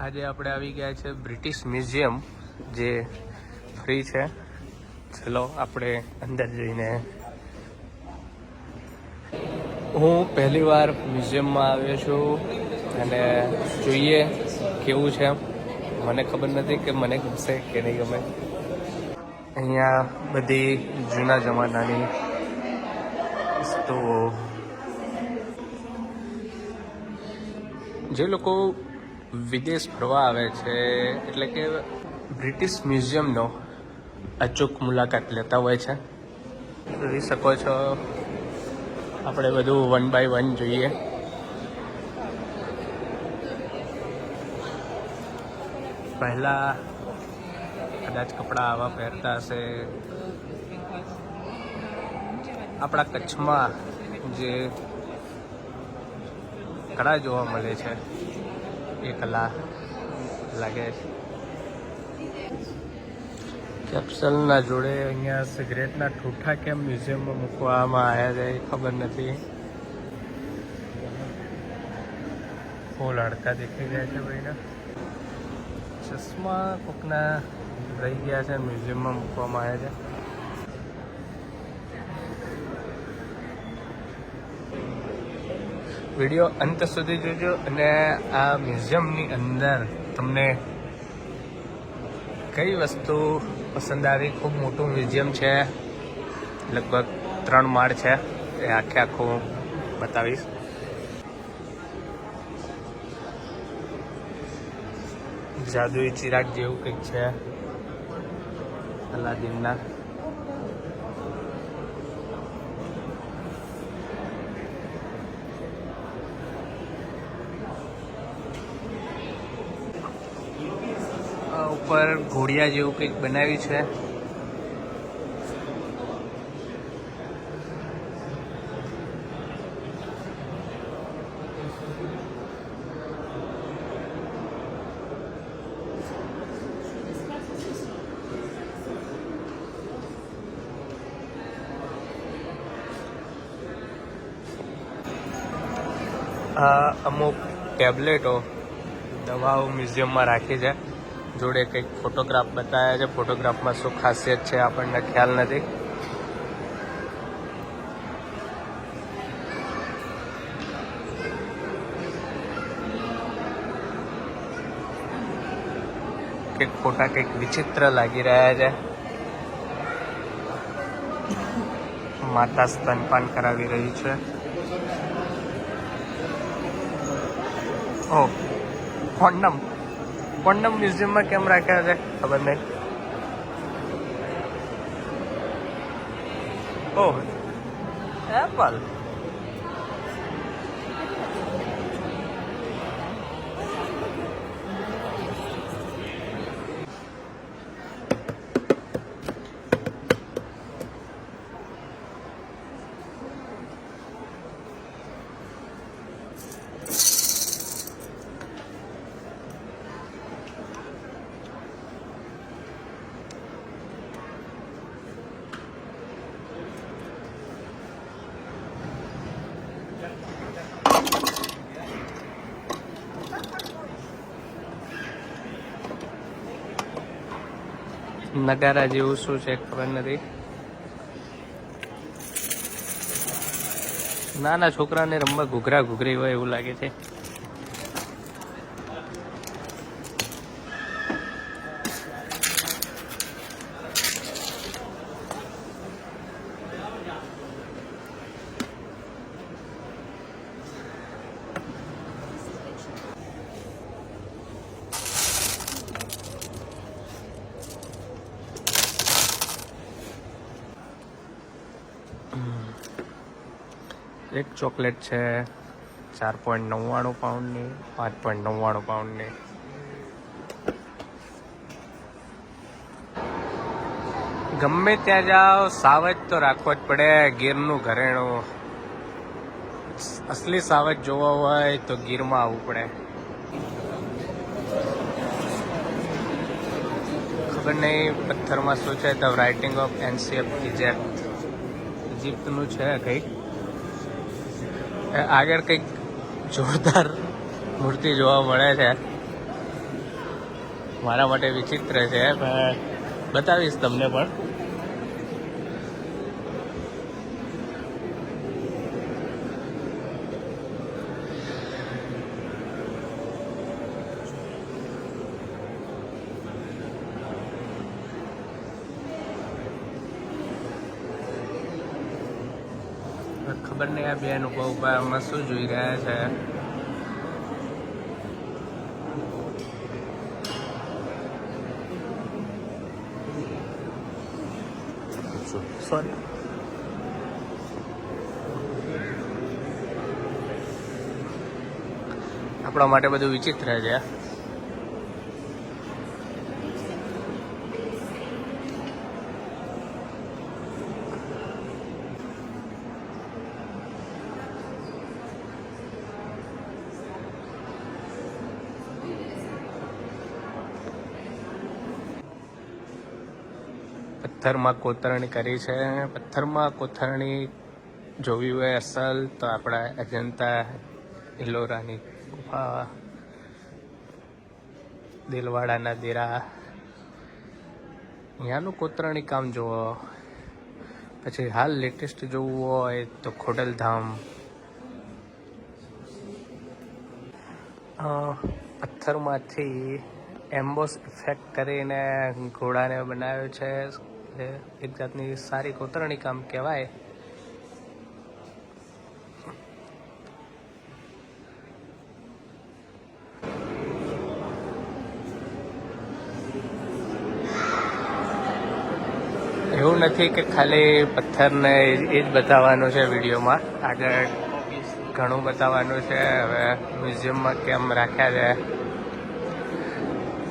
આજે આપણે આવી ગયા છે બ્રિટિશ મ્યુઝિયમ, જે ફ્રી છે. ચલો આપણે અંદર જઈને. હું પહેલી વાર મ્યુઝિયમમાં આવ્યો છું અને જોઈએ કેવું છે. મને ખબર નથી કે મને ગમશે કે નહીં ગમે. અહીંયા બધી જૂના જમાનાની વસ્તુઓ, જે લોકો વિદેશ ફરવા આવે છે એટલે કે બ્રિટિશ મ્યુઝિયમનો અચૂક મુલાકાત લેતા હોય છે. જોઈ શકો છો, આપણે બધું 1 by 1 જોઈએ. પહેલાં કદાચ કપડાં આવા પહેરતા હશે. આપણા કચ્છમાં જે કળા જોવા મળે છે એ કલા લાગે છે. કેપ્સલના જોડે અહીંયા સિગરેટના ઠૂઠા કેમ મ્યુઝિયમમાં મૂકવામાં આવ્યા છે એ ખબર નથી. ફૂલ હાડકા દેખાઈ ગયા છે ભાઈના. ચશ્મા કોકના રહી ગયા છે, મ્યુઝિયમમાં મૂકવામાં આવ્યા છે. વિડીયો અંત સુધી જોજો અને આ મ્યુઝિયમની અંદર તમને કઈ વસ્તુ પસંદ આવી. ખૂબ મોટું મ્યુઝિયમ છે, લગભગ 3 માળ છે. એ આખું બતાવીશ. જાદુઈ ચિરાગ જેવું કંઈક છે અલાદીનના. ઉપર ઘોડિયા જેવું કંઈક બનાવ્યું છે. અમુક ટેબ્લેટો, દવાઓ મ્યુઝિયમમાં રાખી છે. જોડે કંઈક ફોટોગ્રાફ બતાવ્યા છે. ફોટોગ્રાફમાં શું ખાસિયત છે આપણને ખ્યાલ નથી. કંઈક ફોટા કંઈક વિચિત્ર લાગી રહ્યા છે. માતા સ્તનપાન કરાવી રહી છે. ઓહ, કોન્ડમ મ્યુઝિયમમાં કેમ રાખ્યા છે ખબર નહીં. ઓહ, એપલ. નગારા જેવું શું છે ખબર નથી. નાના છોકરાને રમવા ઘૂઘરા ઘૂઘરી હોય એવું લાગે છે. એક ચોકલેટ છે 4.99 પાઉન્ડની, 5.99 પાઉન્ડની. ગમે ત્યાં જાઓ સાવજ તો રાખવો જ પડે. ગીરનું ઘરેણું. અસલી સાવજ જોવા હોય તો ગીરમાં આવવું પડે. ખબર નહીં પથ્થરમાં શું છે. The writing of ancient Egypt. ઇજિપ્તનું છે કંઈક. આગળ કંઈક જોરદાર મૂર્તિ જોવા મળે છે. મારા માટે વિચિત્ર છે, પણ બતાવીશ તમને પણ. ખબર નહીં આ બે અનુભવ આમાં શું જોઈ રહ્યા છે. સોરી. આપણા માટે બધું વિચિત્ર છે. પથ્થરમાં કોતરણી કરી છે. પથ્થરમાં કોતરણી જોવી હોય અસલ તો આપણા અજંતા ઇલોરાની ગુફા, દિલવાડાના દેરા, અહીંયાનું કોતરણી કામ જુઓ. પછી હાલ લેટેસ્ટ જોવું હોય તો ખોડલધામ. પથ્થરમાંથી એમ્બોસ ઇફેક્ટ કરીને ઘોડાને બનાવ્યો છે. એક જાતની સારી કોતરણી કામ કહેવાય. એવું નથી કે ખાલી પથ્થરને એ જ બતાવવાનું છે વિડીયોમાં, આગળ ઘણું બતાવવાનું છે. હવે મ્યુઝિયમમાં કેમ રાખ્યા છે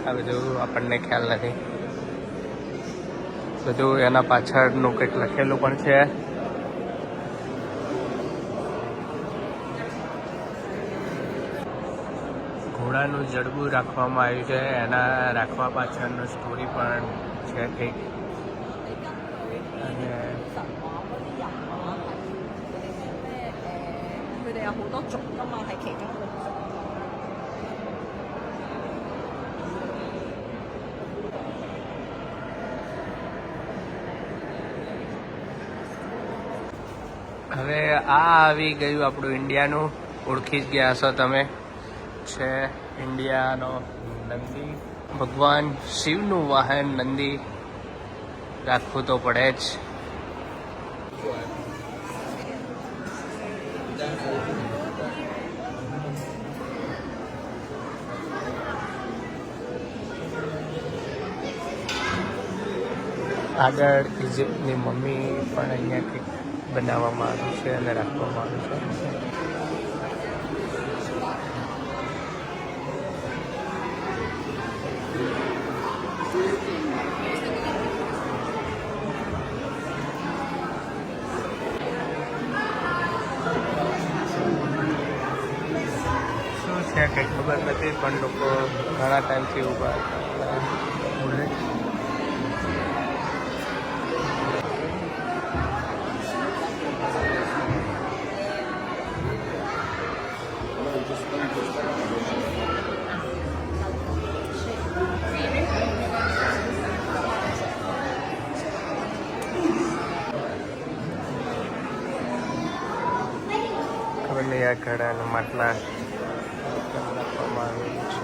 આ બધું આપણને ખ્યાલ નથી. બધું એના પાછળનું કંઈક લખેલું પણ છે. ઘોડાનું જડબું રાખવામાં આવ્યું છે, એના રાખવા પાછળનું સ્ટોરી પણ છે કંઈક. અને 佢哋有好多族㗎嘛，係其中一個族。હવે આ આવી ગયું આપણું ઇન્ડિયાનું. ઓળખી જ ગયા હશો તમે. છે ઇન્ડિયાનો નંદી. ભગવાન શિવનું વાહન નંદી રાખવું તો પડે જ. આગળ ઇજિપ્તની મમ્મી પણ અહીંયા કંઈક બનાવવામાં આવ્યું છે અને રાખવામાં આવ્યું છે. શું છે કંઈ ખબર નથી, પણ લોકો ઘણા ટાઈમથી ઊભા બોલે. ખબર નહીં આ ઘડાના માટલા રાખવામાં આવેલું છે.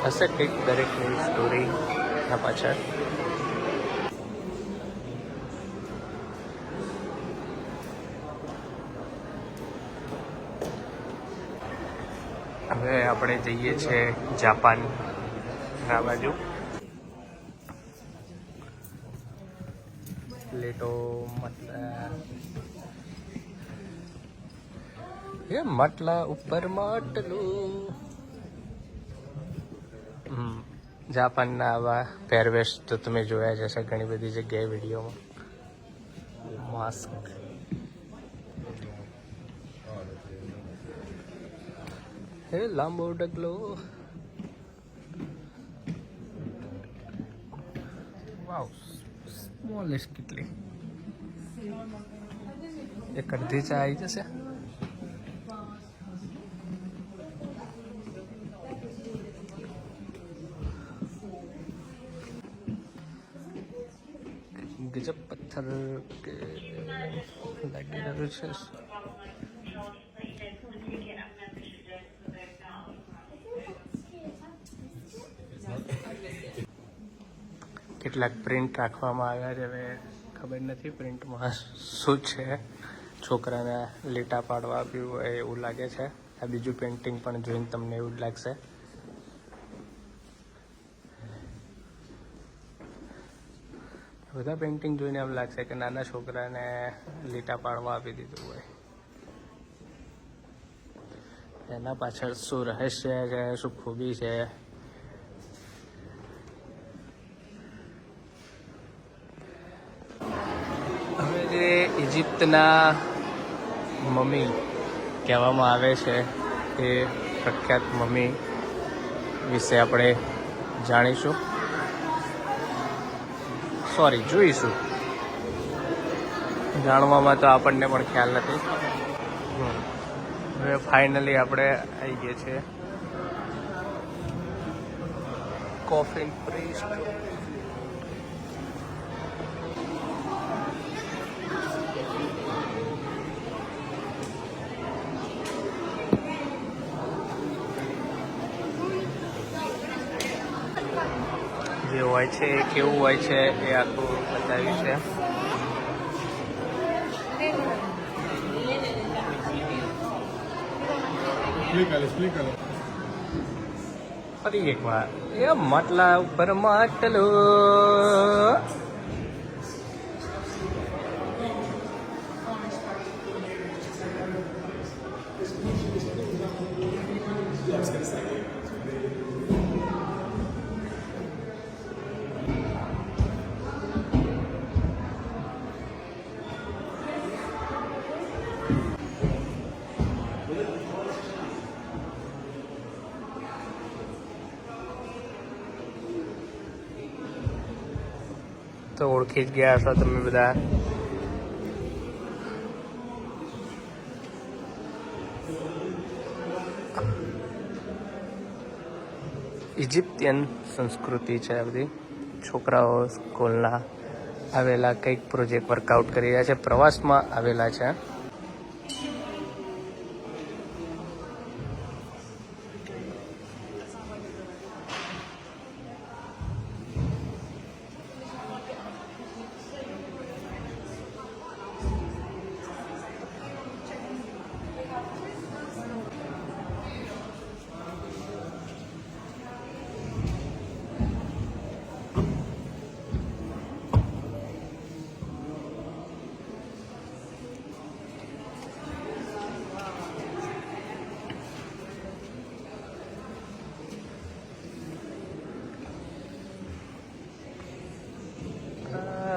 હશે કંઈક દરેકની સ્ટોરી ના પાછળ. હવે આપણે જઈએ છીએ જાપાન ના બાજુ. પ્લેટો માટલા, એ માટલા ઉપર માટલું. જાપાનના આવા પહેરવેશ તો તમે જોયા જ હશે ઘણી બધી જગ્યાએ વિડીયોમાં. માસ્ક, હે લાંબો ડગલો. વાવ, સ્મોલેસ્ટ કેટલી. એક અડધી ચા આવી જશે. પથ્થર કે લાગી રહ્યું છે. કેટલાક પ્રિન્ટ રાખવામાં આવ્યા છે. હવે ખબર નથી પ્રિન્ટમાં શું છે. છોકરાને લીટા પાડવા આપ્યું હોય એવું લાગે છે. આ બીજું પેઇન્ટિંગ પણ જોઈને તમને એવું જ લાગશે. બધા પેઇન્ટિંગ જોઈને એમ લાગશે કે નાના છોકરાને લીટા પાડવા આપી દીધું હોય. એના પાછળ શું રહસ્ય છે, શું ખૂબી છે. હવે જે ઇજિપ્તના મમ્મી કહેવામાં આવે છે એ પ્રખ્યાત મમ્મી વિશે આપણે જાણીશું, જોઈશું. જાણવામાં તો આપણને પણ ખ્યાલ નથી. હવે ફાઇનલી આપણે આવી ગયા છીએ કોફિન પ્રિસ્ટ. જે હોય છે એ કેવું હોય છે એ આખું બતાવ્યું છે. ફરી એક વાર એ માટલા ઉપર માટલો. તો ઓળખી જ ગયા છો તમે બધા. ઇજિપ્તિયન સંસ્કૃતિ છે આ બધી. છોકરાઓ સ્કૂલના આવેલા કંઈક પ્રોજેક્ટ વર્કઆઉટ કરી રહ્યા છે, પ્રવાસમાં આવેલા છે.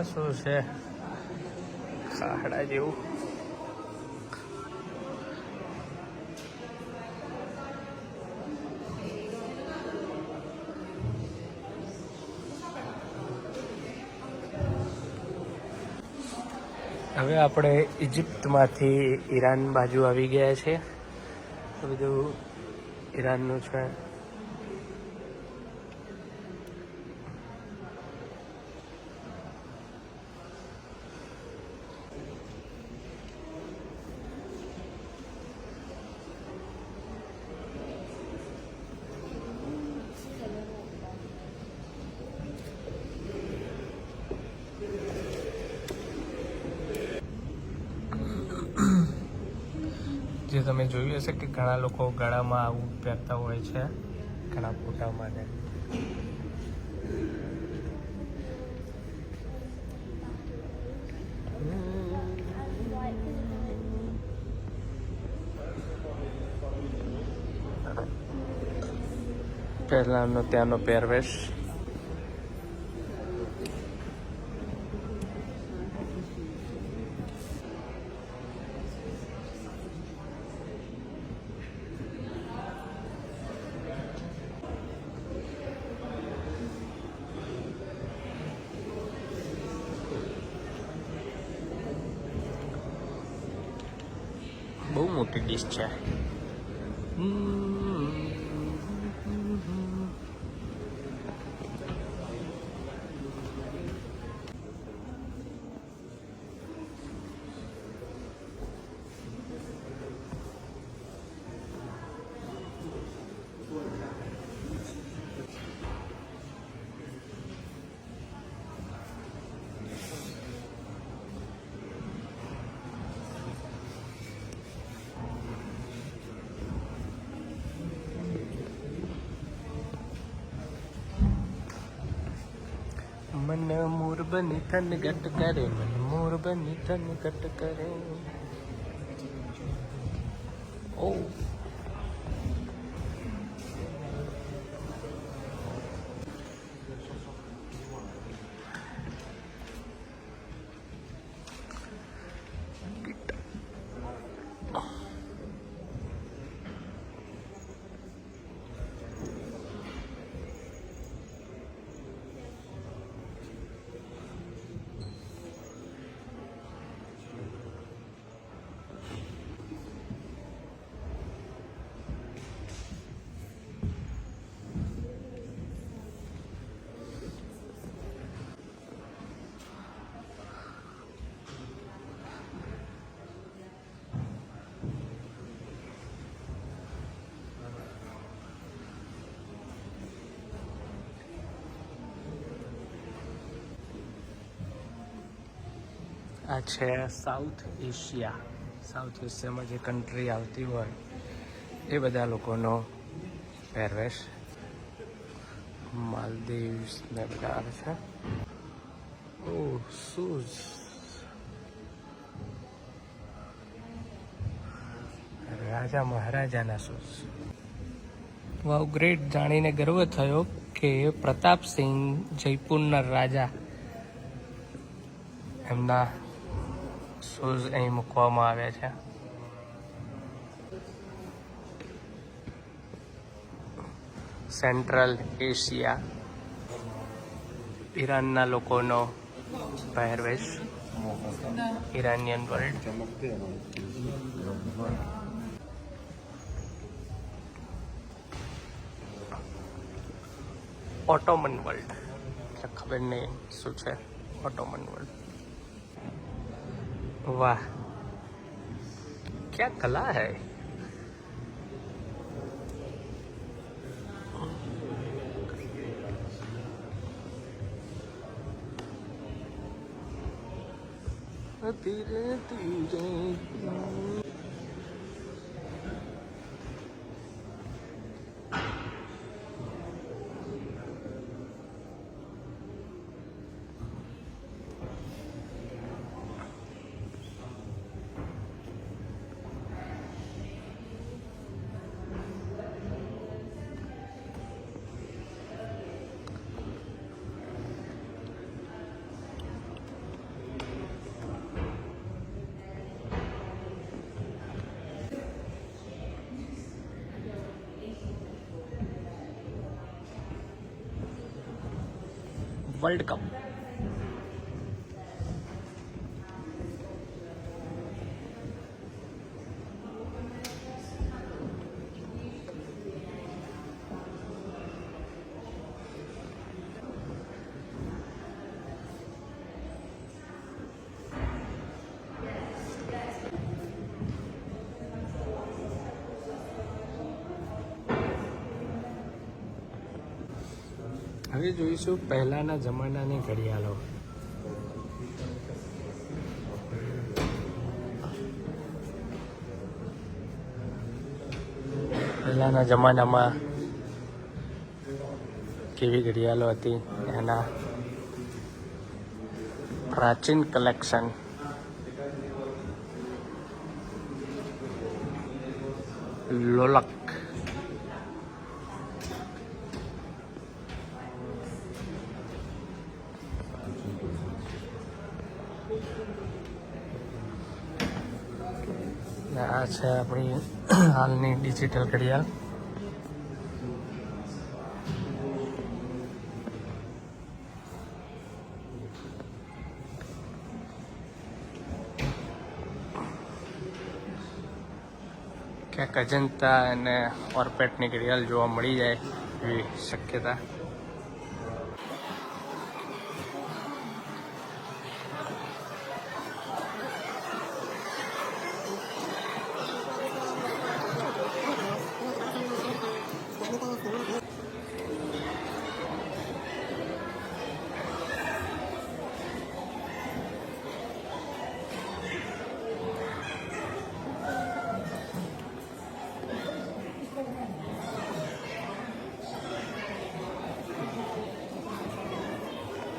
શું છે ખાડા જેવું. હવે આપણે ઇજિપ્તમાંથી ઈરાન બાજુ આવી ગયા છે. બધું ઈરાનનું છે. જે તમે જોયું હશે કે ઘણા લોકો ગળામાં આવું પહેરતા હોય છે ઘણા ફોટા માટે. પહેલાંનો ત્યાંનો પહેરવેશ. બહુ મોટી ડીશ છે. મન મોર બની તન ગટ કરે, મન મોર બની તન ગટ કરે. ઓ આ છે સાઉથ એશિયામાં જે કન્ટ્રી આવતી હોય એ બધા લોકોનો પહેરવેશ. માલદીવ્સ ને બધા આવે છે. ઓ શૂઝ, રાજા મહારાજાના શૂઝ. વાવ, ગ્રેટ. જાણીને ગર્વ થયો કે પ્રતાપસિંહ જયપુરના રાજા, એમના શૂઝ અહીં મૂકવામાં આવ્યા છે. સેન્ટ્રલ એશિયા, ઈરાનના લોકોનો પહેરવેશ. ઈરાનિયન વર્લ્ડ. ઓટોમન વર્લ્ડ, ખબર નહીં શું છે ઓટોમન વર્લ્ડ. वाह, क्या कला है. धीरे धीरे वर्ल्ड कप. હવે જોઈશું પહેલાના જમાનાની ઘડિયાળો. પહેલાના જમાનામાં કેવી ઘડિયાળો હતી એના પ્રાચીન કલેક્શન. લોલક, આ છે આપણી હાલની ડિજિટલ ઘડિયાળ. ક્યાંક અજંતા અને ઓર્પેટની ઘડિયાળ જોવા મળી જાય એવી શક્યતા.